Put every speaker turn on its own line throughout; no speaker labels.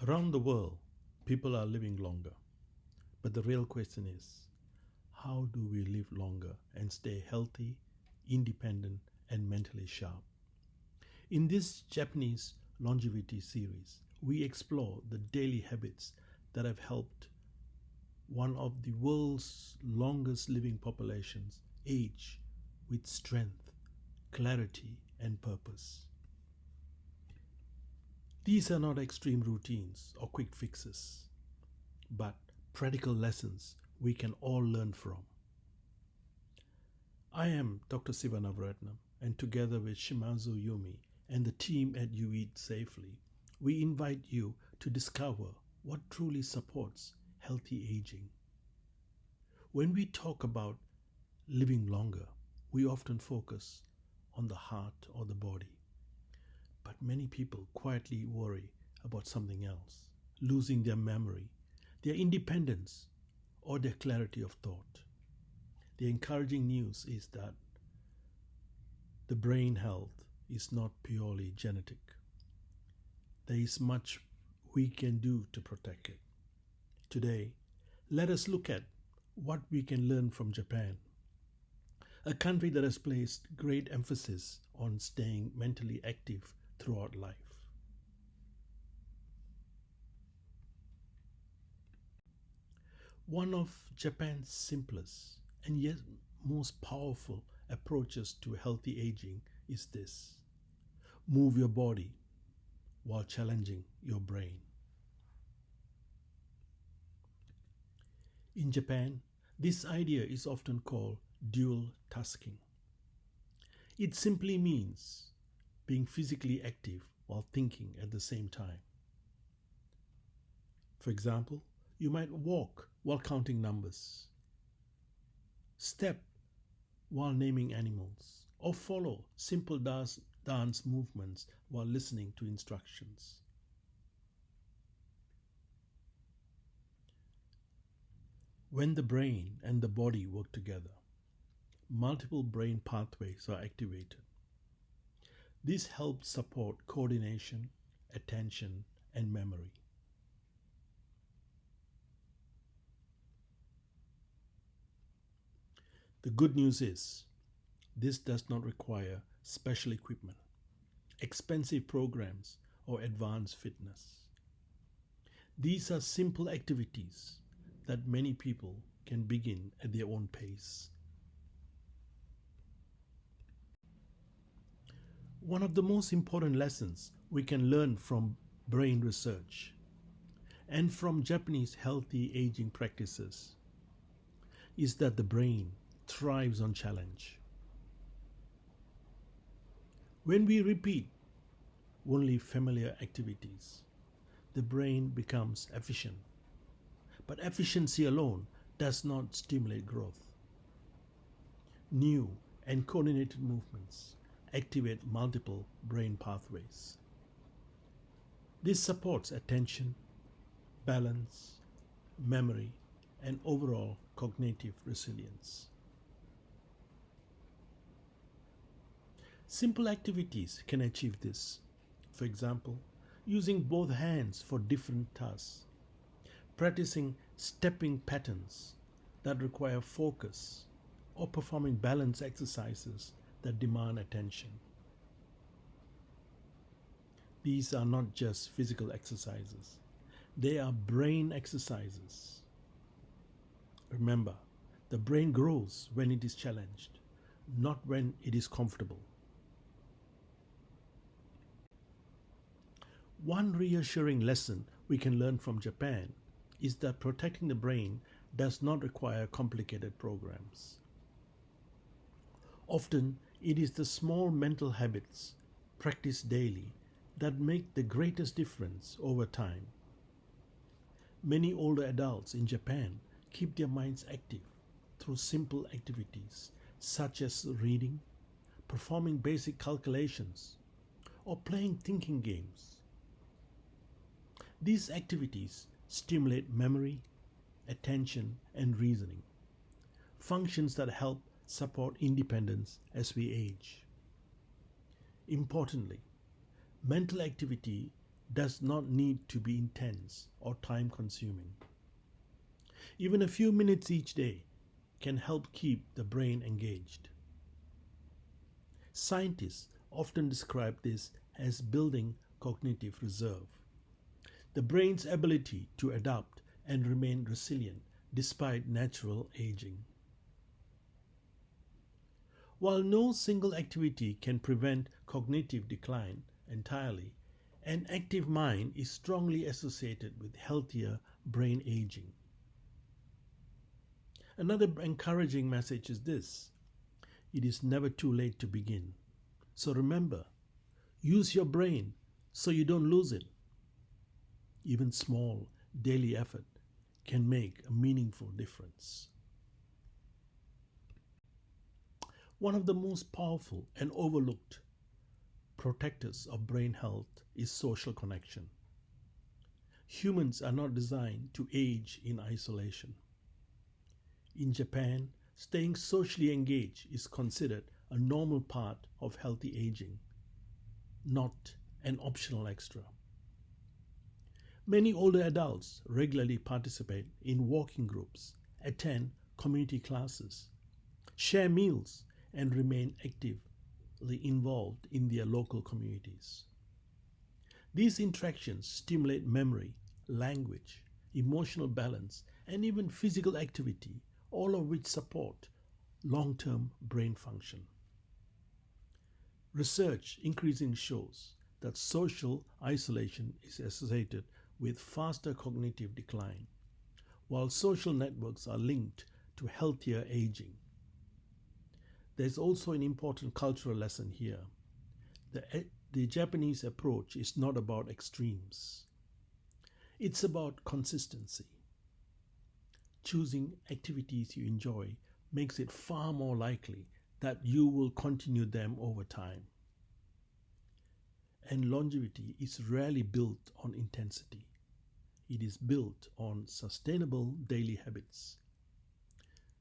Around the world, people are living longer. But the real question is, how do we live longer and stay healthy, independent, and mentally sharp? In this Japanese longevity series, we explore the daily habits that have helped one of the world's longest living populations age with strength, clarity, and purpose. These are not extreme routines or quick fixes, but practical lessons we can all learn from. I am Dr. Siva Navaratnam, and together with Shimazu Yumi and the team at You Eat Safely, we invite you to discover what truly supports healthy aging. When we talk about living longer, we often focus on the heart or the body. But many people quietly worry about something else, losing their memory, their independence, or their clarity of thought. The encouraging news is that the brain health is not purely genetic. There is much we can do to protect it. Today, let us look at what we can learn from Japan, a country that has placed great emphasis on staying mentally active throughout life. One of Japan's simplest and yet most powerful approaches to healthy aging is this: move your body while challenging your brain. In Japan, this idea is often called dual tasking. It simply means being physically active while thinking at the same time. For example, you might walk while counting numbers, step while naming animals, or follow simple dance movements while listening to instructions. When the brain and the body work together, multiple brain pathways are activated. This helps support coordination, attention, and memory. The good news is, this does not require special equipment, expensive programs, or advanced fitness. These are simple activities that many people can begin at their own pace. One of the most important lessons we can learn from brain research and from Japanese healthy aging practices is that the brain thrives on challenge. When we repeat only familiar activities, the brain becomes efficient. But efficiency alone does not stimulate growth. New and coordinated movements activate multiple brain pathways. This supports attention, balance, memory, and overall cognitive resilience. Simple activities can achieve this. For example, using both hands for different tasks, practicing stepping patterns that require focus, or performing balance exercises that demand attention. These are not just physical exercises, they are brain exercises. Remember, the brain grows when it is challenged, not when it is comfortable. One reassuring lesson we can learn from Japan is that protecting the brain does not require complicated programs. Often, it is the small mental habits practiced daily that make the greatest difference over time. Many older adults in Japan keep their minds active through simple activities such as reading, performing basic calculations, or playing thinking games. These activities stimulate memory, attention, and reasoning, functions that help support independence as we age. Importantly, mental activity does not need to be intense or time consuming. Even a few minutes each day can help keep the brain engaged. Scientists often describe this as building cognitive reserve, the brain's ability to adapt and remain resilient despite natural aging. While no single activity can prevent cognitive decline entirely, an active mind is strongly associated with healthier brain aging. Another encouraging message is this: it is never too late to begin. So remember, use your brain so you don't lose it. Even small daily effort can make a meaningful difference. One of the most powerful and overlooked protectors of brain health is social connection. Humans are not designed to age in isolation. In Japan, staying socially engaged is considered a normal part of healthy aging, not an optional extra. Many older adults regularly participate in walking groups, attend community classes, share meals, and remain actively involved in their local communities. These interactions stimulate memory, language, emotional balance, and even physical activity, all of which support long-term brain function. Research increasingly shows that social isolation is associated with faster cognitive decline, while social networks are linked to healthier aging. There's also an important cultural lesson here. The Japanese approach is not about extremes. It's about consistency. Choosing activities you enjoy makes it far more likely that you will continue them over time. And longevity is rarely built on intensity. It is built on sustainable daily habits.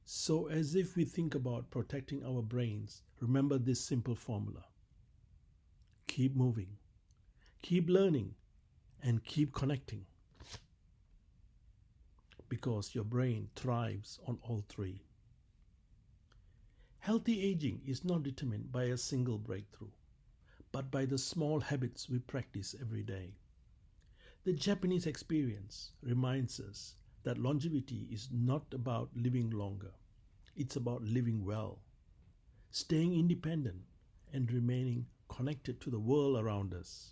So, as if we think about protecting our brains, remember this simple formula: keep moving, keep learning, and keep connecting. Because your brain thrives on all three. Healthy aging is not determined by a single breakthrough, but by the small habits we practice every day. The Japanese experience reminds us that longevity is not about living longer. It's about living well, staying independent, and remaining connected to the world around us.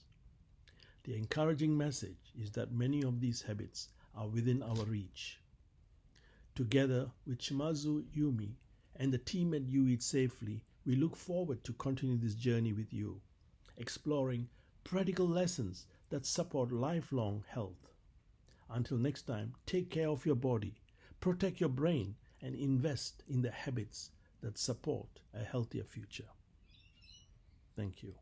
The encouraging message is that many of these habits are within our reach. Together with Shimazu Yumi and the team at You Eat Safely, we look forward to continue this journey with you, exploring practical lessons that support lifelong health. Until next time, take care of your body, protect your brain, and invest in the habits that support a healthier future. Thank you.